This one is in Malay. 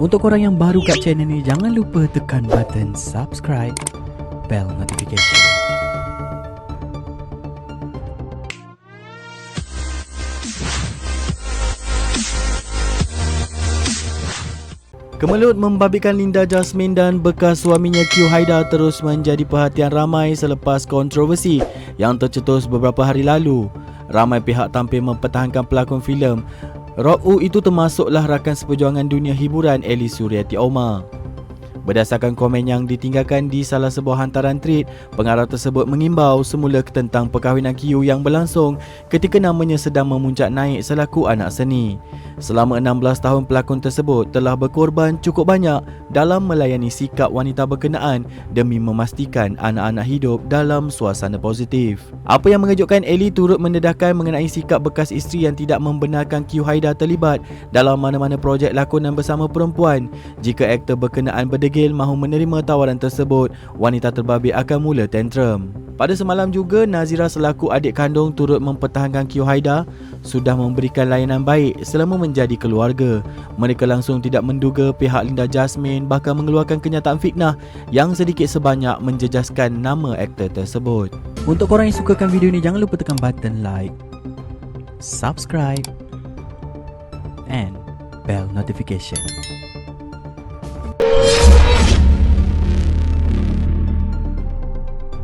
Untuk korang yang baru kat channel ni, jangan lupa tekan button subscribe, bell notification. Kemelut membabitkan Linda Jasmine dan bekas suaminya Q Haida terus menjadi perhatian ramai selepas kontroversi yang tercetus beberapa hari lalu. Ramai pihak tampil mempertahankan pelakon filem Rock U itu termasuklah rakan seperjuangan dunia hiburan Elly Suryati Omar. Berdasarkan komen yang ditinggalkan di salah sebuah hantaran tweet, pengarah tersebut mengimbau semula tentang perkahwinan Q yang berlangsung ketika namanya sedang memuncak naik selaku anak seni. Selama 16 tahun pelakon tersebut telah berkorban cukup banyak dalam melayani sikap wanita berkenaan demi memastikan anak-anak hidup dalam suasana positif. Apa yang mengejutkan, Elly turut mendedahkan mengenai sikap bekas isteri yang tidak membenarkan Q Haida terlibat dalam mana-mana projek lakonan bersama perempuan. Jika aktor berkenaan berdegil mahu menerima tawaran tersebut, wanita terbabit akan mula tantrum. Pada semalam juga, Nazira selaku adik kandung turut mempertahankan Q Haida sudah memberikan layanan baik selama menjadi keluarga. Mereka langsung tidak menduga pihak Linda Jasmine bakal mengeluarkan kenyataan fitnah yang sedikit sebanyak menjejaskan nama aktor tersebut. Untuk korang yang sukakan video ni, jangan lupa tekan button like, subscribe and bell notification.